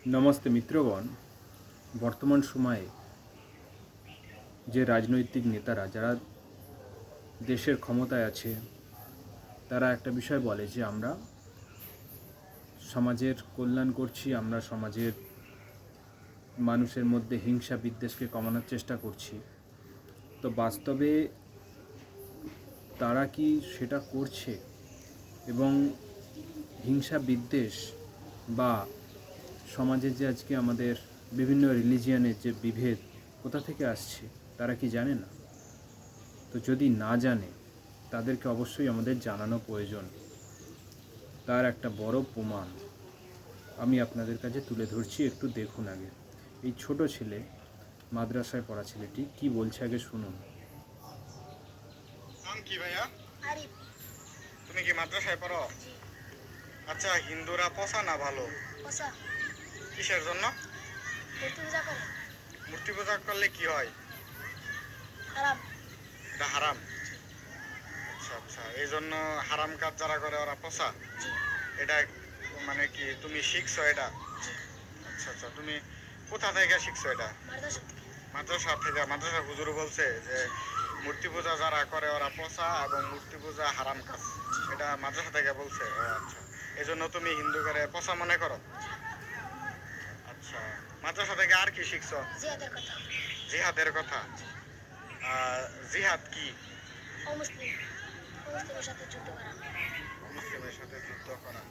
নমস্তে মিত্রগণ। বর্তমান সময়ে যে রাজনৈতিক নেতারা যারা দেশের ক্ষমতায় আছে তারা একটা বিষয় বলে যে আমরা সমাজের কল্যাণ করছি, আমরা সমাজের মানুষের মধ্যে হিংসা বিদ্বেষকে কমানোর চেষ্টা করছি। তো বাস্তবে তারা কি সেটা করছে? এবং হিংসা বিদ্বেষ বা সমাজে যে আজকে আমাদের বিভিন্ন রিলিজিয়ানের যে বিভেদ কোথা থেকে আসছে তারা কি জানে না? তো যদি না জানে তাদেরকে অবশ্যই আমাদের জানানো প্রয়োজন। তার একটা বড় প্রমাণ আমি আপনাদের কাছে তুলে ধরছি, একটু দেখুন আগে। এই ছোট ছেলে, মাদ্রাসায় পড়া ছেলেটি কি বলছে আগে শুনুন। নাম কি ভাইয়া? আরিফ। তুমি কি মাদ্রাসায় পড়ো? জি। আচ্ছা, হিন্দুরা পোষা না ভালো? পোষা। কিসের জন্য? মূর্তি পূজা করে। মূর্তি পূজা করলে কি হয়? হারাম। এটা হারাম। আচ্ছা আচ্ছা, এই জন্য হারাম কাজ যারা করে ওরা পোষা। জি। এটা মানে কি তুমি শিখছো এটা? জি। আচ্ছা আচ্ছা, তুমি কোথা থেকে শিখছো এটা? মাদ্রাসা থেকে। মাদ্রাসা থেকে? মাদ্রাসা হুজুর বলছে যে মূর্তি পূজা যারা করে ওরা পোষা এবং মূর্তি পূজা হারাম কাজ, এটা মাদ্রাসা থেকে বলছে। ও আচ্ছা, এই জন্য তুমি হিন্দু করে পোষা মনে করো? আচ্ছা, মাদ্রাসা থেকে আর কি শিখছো? জিহাদের কথা। জিহাদের কথা? জিহাদ কি? অমুসলিম অমুসলিমের সাথে যুদ্ধ করা। মুসলিমের সাথে যুদ্ধ করা।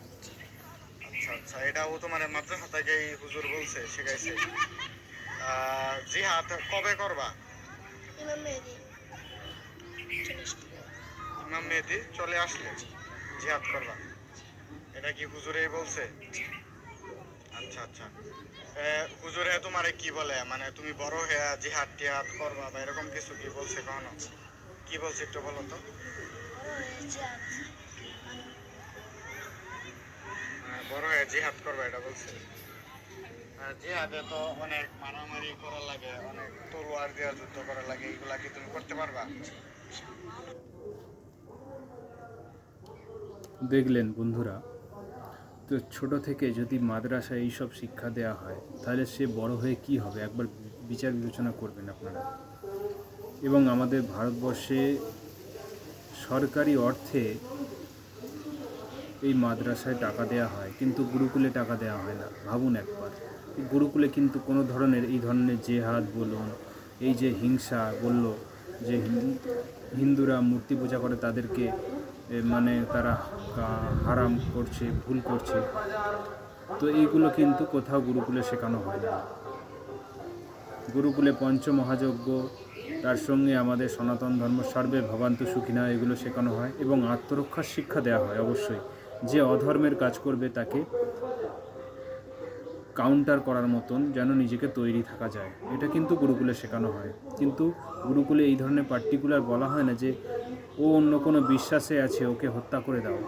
আচ্ছা আচ্ছা, এটাও তোমার মাদ্রাসা থেকেই হুজুর বলছে, শিখাইছে। জিহাদ কবে করবা? ইমাম মেহেদি চলে আসলে। ইমাম মেহেদি চলে আসলে জিহাদ করবা, এটা কি হুজুরেই বলছে? আচ্ছা আচ্ছা, হুজুরে তোমারে কি বলে, মানে তুমি বড় হয়ে জিহাদ টিহাদ করবা বা এরকম কিছু কি বলছে কখনো? কি বলছে একটু বলো তো। বড় হয়ে জিহাদ করবা এটা বলছে। জিহাদে তো অনেক মারামারি করা লাগে, অনেক তলোয়ার দিয়ে যুদ্ধ করা লাগে, এগুলা কি তুমি করতে পারবা? দেখলেন বন্ধুরা, তো ছোট থেকে যদি মাদ্রাসায় এইসব শিক্ষা দেওয়া হয় তাহলে সে বড় হয়ে কি হবে একবার বিচার বিবেচনা করবেন আপনারা। এবং আমাদের ভারতবর্ষে সরকারি অর্থে এই মাদ্রাসায় টাকা দেওয়া হয়, কিন্তু গুরুকুলে টাকা দেওয়া হয় না। ভাবুন একবার, এই গুরুকুলে কিন্তু কোনো ধরনের এই ধরনের জেহাদ বলুন, এই যে হিংসা বলল যে হিন্দুরা মূর্তি পূজা করে তাদেরকে মানে তারা হারাম করছে, ভুল করছে, তো এইগুলো কিন্তু কোথাও গুরুকুলে শেখানো হয় না। গুরুকুলে পঞ্চমহাযজ্ঞ, তার সঙ্গে আমাদের সনাতন ধর্ম সর্বে ভবান্তু সুখিনা এগুলো শেখানো হয় এবং আত্মরক্ষার শিক্ষা দেওয়া হয়। অবশ্যই যে অধর্মের কাজ করবে তাকে কাউন্টার করার মতন যেন নিজেকে তৈরি থাকা যায়, এটা কিন্তু গুরুকুলে শেখানো হয়। কিন্তু গুরুকুলে এই ধরনের পার্টিকুলার বলা হয় না যে ও অন্য কোনো বিশ্বাসে আছে, ওকে হত্যা করে দাও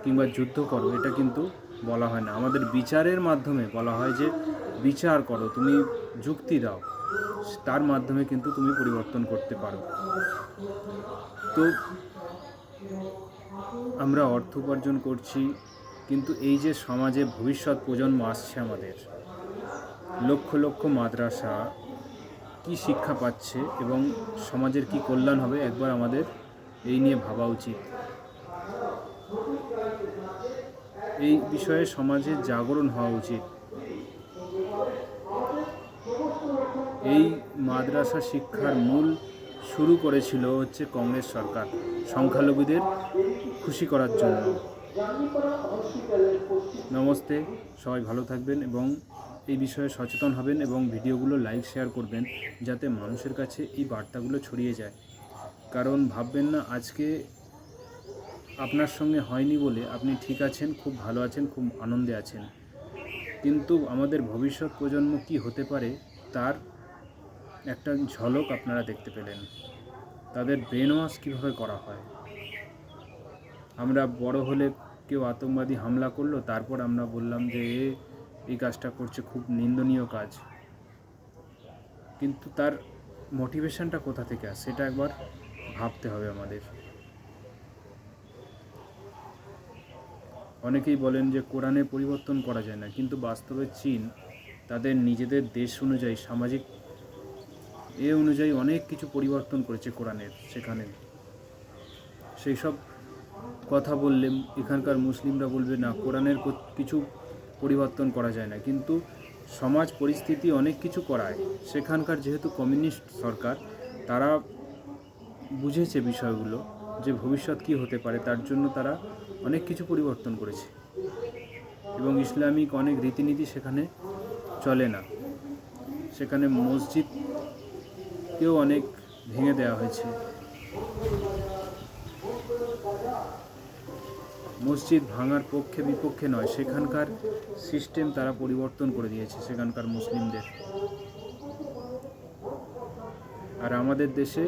কিংবা যুদ্ধ করো, এটা কিন্তু বলা হয় না। আমাদের বিচারের মাধ্যমে বলা হয় যে বিচার করো, তুমি যুক্তি দাও, তার মাধ্যমে কিন্তু তুমি পরিবর্তন করতে পারো। তো আমরা অর্থ উপার্জন করছি, কিন্তু এই যে সমাজে ভবিষ্যৎ প্রজন্ম আসছে আমাদের, লক্ষ লক্ষ মাদ্রাসা কি শিক্ষা পাচ্ছে এবং সমাজের কি কল্যাণ হবে একবার আমাদের এই নিয়ে ভাবা উচিত। এই বিষয়ে সমাজে জাগরণ হওয়া উচিত। এই মাদ্রাসা শিক্ষার মূল শুরু করেছিল হচ্ছে কংগ্রেস সরকার, সংখ্যালঘুদের খুশি করার জন্য। নমস্তে, সবাই ভালো থাকবেন এবং এই বিষয়ে সচেতন হবেন এবং ভিডিওগুলো লাইক শেয়ার করবেন যাতে মানুষের কাছে এই বার্তাগুলো ছড়িয়ে যায়। কারণ ভাববেন না আজকে আপনার সঙ্গে হয়নি বলে আপনি ঠিক আছেন, খুব ভালো আছেন, খুব আনন্দে আছেন, কিন্তু আমাদের ভবিষ্যৎ প্রজন্ম কি হতে পারে তার একটা ঝলক আপনারা দেখতে পেলেন। তাদের ব্রেন ওয়াশ কীভাবে করা হয়। আমরা বড় হলে কেউ আতঙ্কবাদী হামলা করলো, তারপর আমরা বললাম যে এই কাজটা করছে, খুব নিন্দনীয় কাজ, কিন্তু তার মোটিভেশনটা কোথা থেকে আসে সেটা একবার ভাবতে হবে আমাদের। অনেকেই বলেন যে কোরআনে পরিবর্তন করা যায় না, কিন্তু বাস্তবে চীন তাদের নিজেদের দেশ অনুযায়ী, সামাজিক অনুযায়ী অনেক কিছু পরিবর্তন করেছে কোরআনের। সেখানে সেই সব কথা বললে এখানকার মুসলিমরা বলবে না, কোরআনের কিছু পরিবর্তন করা যায় না, কিন্তু সমাজ পরিস্থিতি অনেক কিছু করায়। সেখানকার যেহেতু কমিউনিস্ট সরকার, তারা বুঝেছে বিষয়গুলো যে ভবিষ্যৎ কী হতে পারে, তার জন্য তারা অনেক কিছু পরিবর্তন করেছে এবং ইসলামিক অনেক রীতিনীতি সেখানে চলে না। সেখানে মসজিদকেও অনেক ভেঙে দেওয়া হয়েছে। মসজিদ ভাঙার পক্ষে বিপক্ষে নয়, সেখানকার সিস্টেম তারা পরিবর্তন করে দিয়েছে সেখানকার মুসলিমদের। আর আমাদের দেশে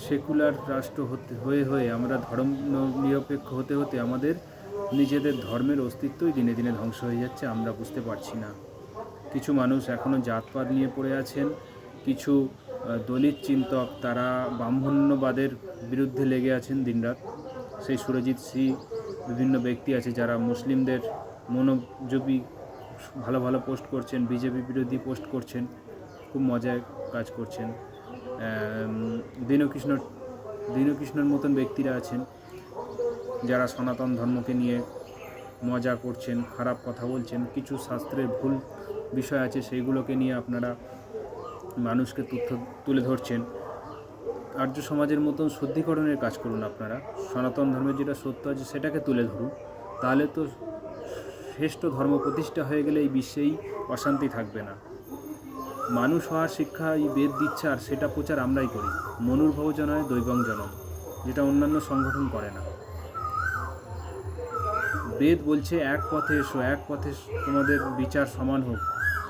সেকুলার রাষ্ট্র হয়ে আমরা ধর্ম নিরপেক্ষ হতে হতে আমাদের নিজেদের ধর্মের অস্তিত্বই দিনে দিনে ধ্বংস হয়ে যাচ্ছে, আমরা বুঝতে পারছি না। কিছু মানুষ এখনও জাতপাত নিয়ে পড়ে আছেন, কিছু দলিত চিন্তক তারা ব্রাহ্মণ্যবাদের বিরুদ্ধে লেগে আছেন দিনরাত। সেই সুরজিৎ সি বিভিন্ন ব্যক্তি আছে যারা মুসলিমদের মনোযোগী ভালো ভালো পোস্ট করছেন, বিজেপি বিরোধী পোস্ট করছেন, খুব মজায় কাজ করছেন। দীনকৃষ্ণর মতন ব্যক্তিরা আছেন যারা সনাতন ধর্মকে নিয়ে মজা করছেন, খারাপ কথা বলছেন। কিছু শাস্ত্রের ভুল বিষয় আছে, সেইগুলোকে নিয়ে আপনারা মানুষকে তথ্য তুলে ধরছেন। আর্য সমাজের মতন শুদ্ধিকরণের কাজ করুন আপনারা, সনাতন ধর্মের যেটা সত্য আছে সেটাকে তুলে ধরুন। তাহলে তো শ্রেষ্ঠ ধর্ম প্রতিষ্ঠা হয়ে গেলে এই বিশ্বেই অশান্তি থাকবে না। মানুষ হওয়ার শিক্ষা এই বেদ দিচ্ছে, আর সেটা প্রচার আমরাই করি। মনুর্ভব জনয় দৈবং জনম, যেটা অন্যান্য সংগঠন করে না। বেদ বলছে এক পথে এসো, এক পথে তোমাদের বিচার সমান হোক।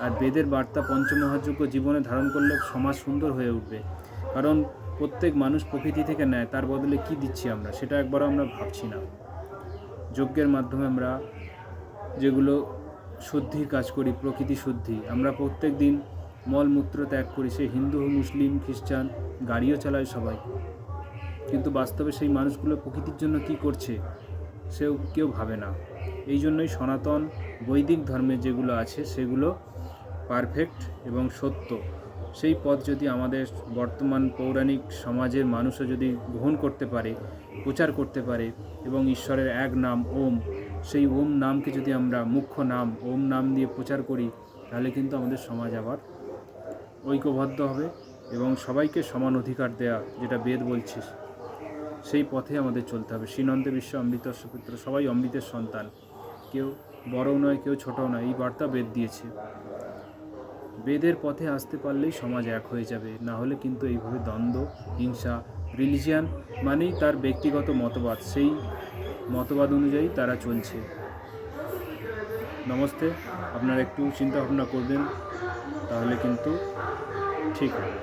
আর বেদের বার্তা পঞ্চমহাযজ্ঞ জীবনে ধারণ করলে সমাজ সুন্দর হয়ে উঠবে। কারণ প্রত্যেক মানুষ প্রকৃতি থেকে নেয়, তার বদলে কি দিচ্ছি আমরা সেটা একবারও আমরা ভাবছি না। যজ্ঞের মাধ্যমে আমরা যেগুলো শুদ্ধির কাজ করি, প্রকৃতি শুদ্ধি, আমরা প্রত্যেক দিন মলমূত্র ত্যাগ করি। সে হিন্দু, মুসলিম, খ্রিস্টান, গাড়িও চালায় সবাই, কিন্তু বাস্তবে সেই মানুষগুলো প্রকৃতির জন্য কি করছে কেউ ভাবে না। এই জন্যই সনাতন বৈদিক ধর্মে যেগুলো আছে সেগুলো পারফেক্ট এবং সত্য। সেই পথ যদি আমাদের বর্তমান পৌরাণিক সমাজের মানুষও যদি গ্রহণ করতে পারে, প্রচার করতে পারে, এবং ঈশ্বরের এক নাম ওম, সেই ওম নামকে যদি আমরা মুখ্য নাম ওম নাম দিয়ে প্রচার করি, তাহলে কিন্তু আমাদের সমাজ আবার ঐক্যবদ্ধ হবে এবং সবাইকে সমান অধিকার দেয়া, যেটা বেদ বলছে, সেই পথে আমাদের চলতে হবে। শ্রীনন্দে বিশ্ব অমৃতস্য পুত্র, সবাই অমৃতের সন্তান, কেউ বড়ও নয় কেউ ছোটও নয়, এই বার্তা বেদ দিয়েছে। বেদের পথে আসতে পারলেই সমাজ এক হয়ে যাবে, না হলে কিন্তু এইভাবে দ্বন্দ্ব, হিংসা, রিলিজিয়ান মানেই তার ব্যক্তিগত মতবাদ, সেই মতবাদ অনুযায়ী তারা চলছে। নমস্তে, আপনারা একটু চিন্তা ভাবনা করবেন, তাহলে কিন্তু ঠিক হবে।